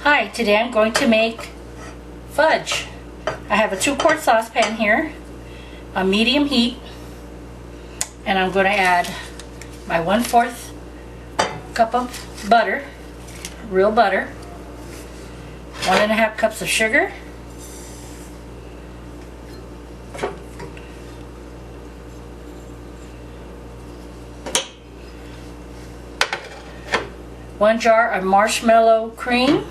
Hi, today I'm going to make fudge. I have a 2-quart saucepan here on medium heat, and I'm going to add my 1/4 cup of butter, real butter, 1.5 cups of sugar, one jar of marshmallow cream,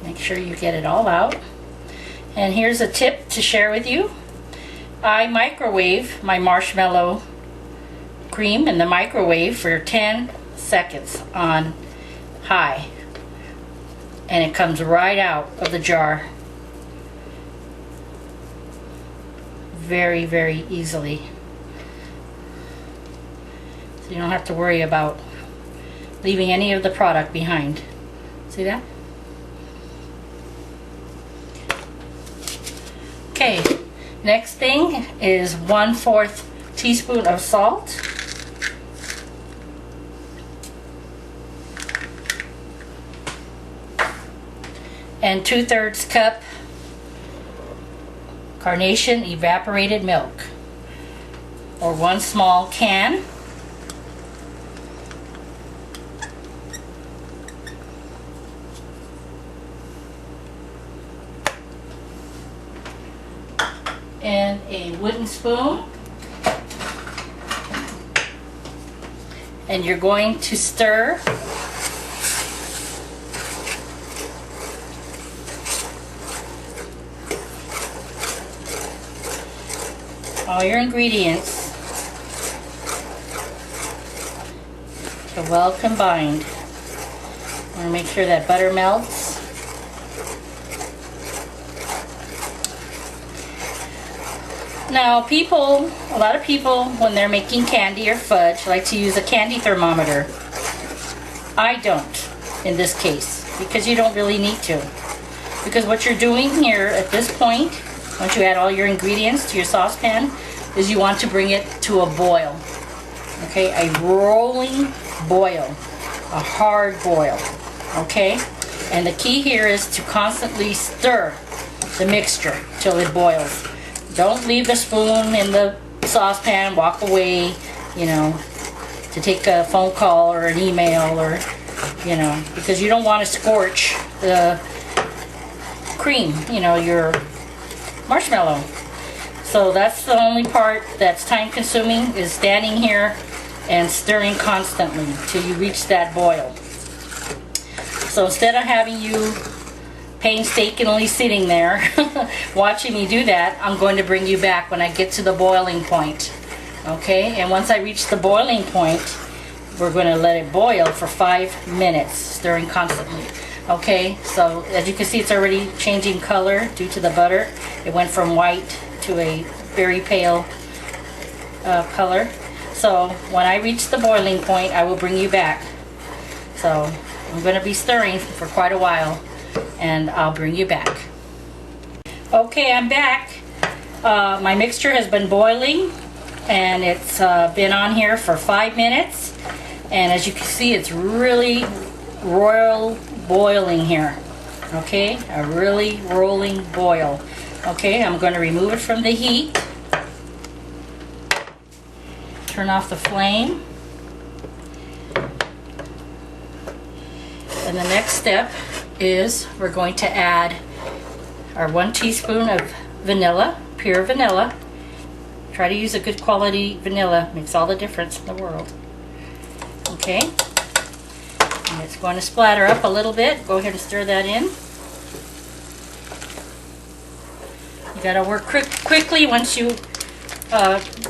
make sure you get it all out. And here's a tip to share with you. I microwave my marshmallow cream in the microwave for 10 seconds on high, and it comes right out of the jar very, very easily. So you don't have to worry about leaving any of the product behind. See that? Okay, next thing is 1/4 teaspoon of salt, and 2/3 cup carnation evaporated milk, or 1 small can. And a wooden spoon, and you're going to stir all your ingredients to well combined. I want to make sure that butter melts. Now a lot of people, when they're making candy or fudge, like to use a candy thermometer. I don't in this case, because you don't really need to. Because what you're doing here at this point, once you add all your ingredients to your saucepan, is you want to bring it to a boil. Okay, a rolling boil, a hard boil. Okay, and the key here is to constantly stir the mixture till it boils. Don't leave the spoon in the saucepan, walk away, to take a phone call or an email, or, because you don't want to scorch the cream, your marshmallow. So that's the only part that's time consuming, is standing here and stirring constantly till you reach that boil. So instead of having you painstakingly sitting there watching me do that, I'm going to bring you back when I get to the boiling point. Okay, and once I reach the boiling point, we're going to let it boil for 5 minutes, stirring constantly. Okay, so as you can see, it's already changing color due to the butter. It went from white to a very pale color. So when I reach the boiling point, I will bring you back. So I'm going to be stirring for quite a while, and I'll bring you back. Okay, I'm back. My mixture has been boiling, and it's been on here for 5 minutes, and as you can see, it's really royal boiling here. Okay, a really rolling boil. Okay, I'm going to remove it from the heat, turn off the flame, and the next step is we're going to add our 1 teaspoon of vanilla, pure vanilla. Try to use a good quality vanilla, makes all the difference in the world. Okay, and it's going to splatter up a little bit. Go ahead and stir that in. You got to work quickly once you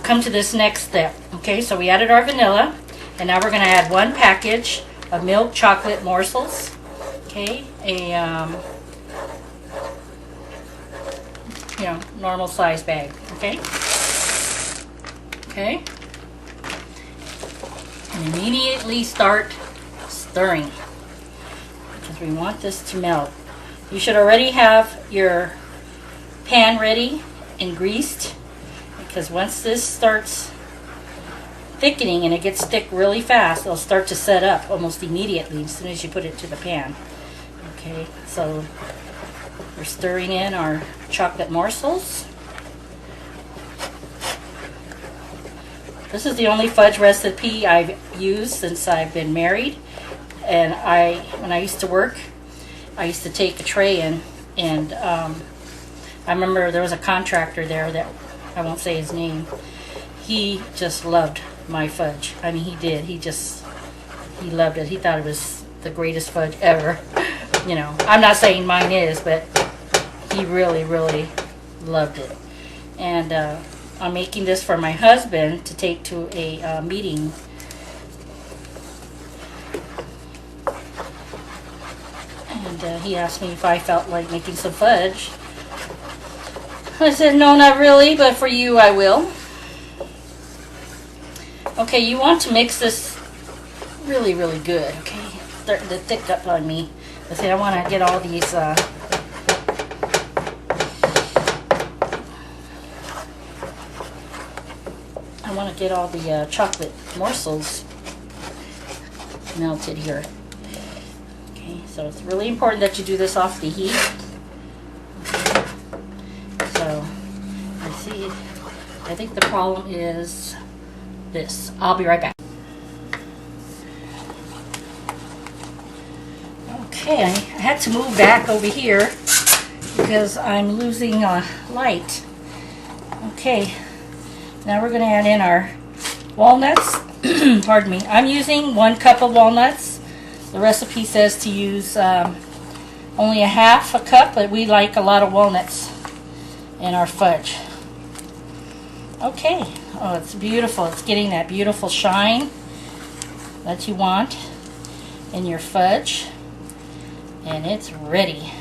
come to this next step. Okay, so we added our vanilla, and now we're going to add 1 package of milk chocolate morsels. Okay, a normal size bag. Okay. Okay. And immediately start stirring. is we want this to melt. You should already have your pan ready and greased, because once this starts thickening and it gets thick really fast, it'll start to set up almost immediately as soon as you put it to the pan. Okay, so we're stirring in our chocolate morsels. This is the only fudge recipe I've used since I've been married. And when I used to work, I used to take a tray in, and I remember there was a contractor there that, I won't say his name, he just loved my fudge. I mean, he did. He loved it. He thought it was the greatest fudge ever. You know, I'm not saying mine is, but he really, really loved it. And I'm making this for my husband to take to a meeting. And he asked me if I felt like making some fudge. I said, no, not really, but for you I will. Okay, you want to mix this really, really good, okay? Starting to thick up on me. I say I want to get all these chocolate morsels melted here. Okay, so it's really important that you do this off the heat. Okay. So, let's see. I think the problem is this. I'll be right back. Okay, I had to move back over here because I'm losing light. Okay, now we're going to add in our walnuts. Pardon me. I'm using 1 cup of walnuts. The recipe says to use only a half a cup, but we like a lot of walnuts in our fudge. Okay. Oh, it's beautiful. It's getting that beautiful shine that you want in your fudge. And it's ready.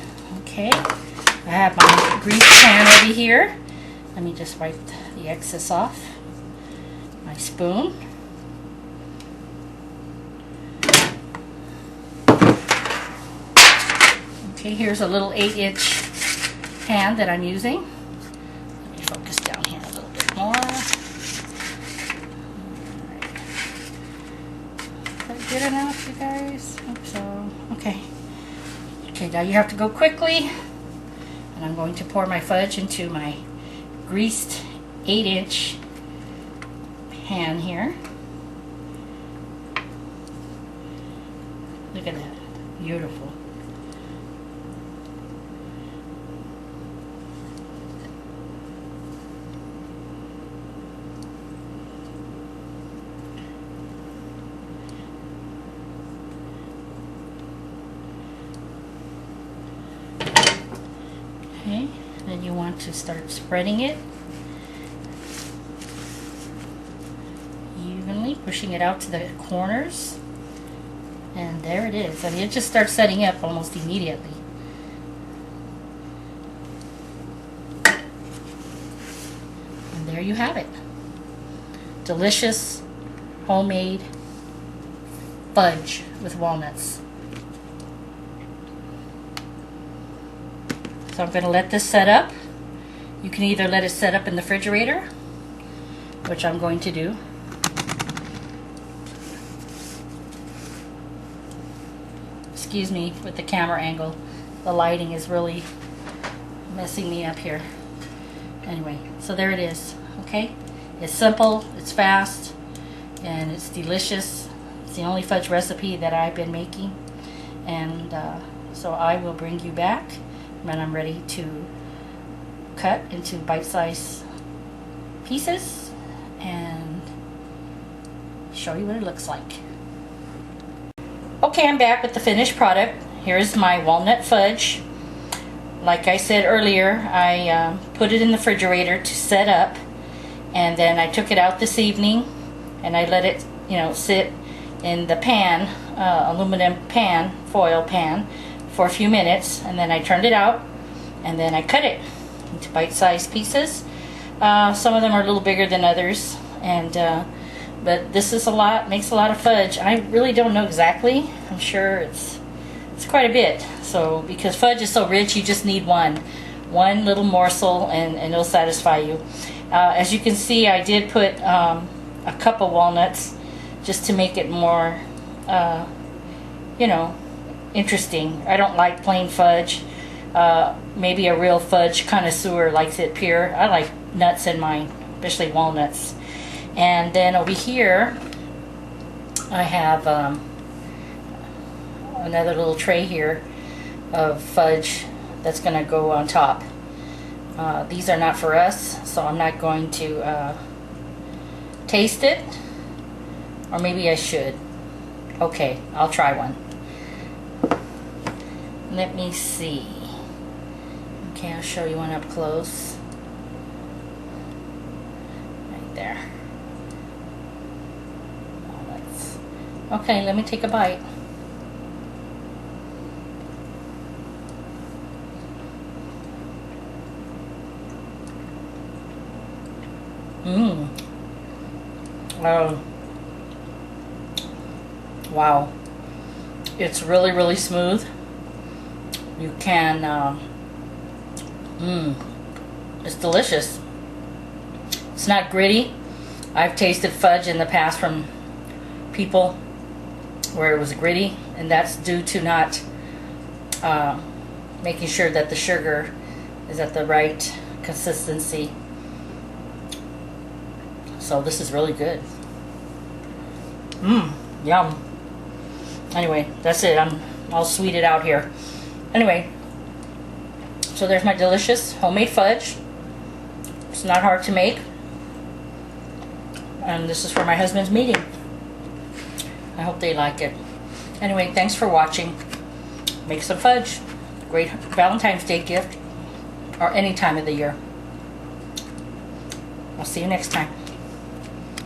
Okay. I have my grease pan over here. Let me just wipe the excess off. My spoon. Okay, here's a little 8-inch pan that I'm using. Let me focus down here a little bit more. Is that good enough, you guys? Hope so. Okay. Okay, now you have to go quickly. And I'm going to pour my fudge into my greased 8-inch pan here. Look at that. Beautiful. Okay, then you want to start spreading it evenly, pushing it out to the corners, and there it is. I mean, it just starts setting up almost immediately. And there you have it. Delicious homemade fudge with walnuts. So I'm going to let this set up. You can either let it set up in the refrigerator, which I'm going to do. Excuse me with the camera angle. The lighting is really messing me up here. Anyway, so there it is. Okay? It's simple, it's fast, and it's delicious. It's the only fudge recipe that I've been making. And so I will bring you back when I'm ready to cut into bite-sized pieces and show you what it looks like. Okay, I'm back with the finished product. Here's my walnut fudge. Like I said earlier, I put it in the refrigerator to set up, and then I took it out this evening and I let it, sit in the pan, aluminum pan, foil pan, for a few minutes, and then I turned it out, and then I cut it into bite-sized pieces. Some of them are a little bigger than others, and but this is makes a lot of fudge. I really don't know exactly. I'm sure it's It's quite a bit. So because fudge is so rich, you just need one little morsel, and it'll satisfy you. As you can see, I did put a cup of walnuts just to make it more, you know, interesting. I don't like plain fudge. Maybe a real fudge connoisseur likes it pure. I like nuts in mine, especially walnuts. And then over here, I have another little tray here of fudge that's going to go on top. These are not for us, so I'm not going to taste it. Or maybe I should. Okay, I'll try one. Let me see. Okay, I'll show you one up close. Right there. Okay, let me take a bite. Wow. It's really, really smooth. You can, it's delicious. It's not gritty. I've tasted fudge in the past from people where it was gritty, and that's due to not making sure that the sugar is at the right consistency. So this is really good. Yum. Anyway, that's it. I'll sweet it out here. Anyway, so there's my delicious homemade fudge. It's not hard to make. And this is for my husband's meeting. I hope they like it. Anyway, thanks for watching. Make some fudge. Great Valentine's Day gift. Or any time of the year. I'll see you next time.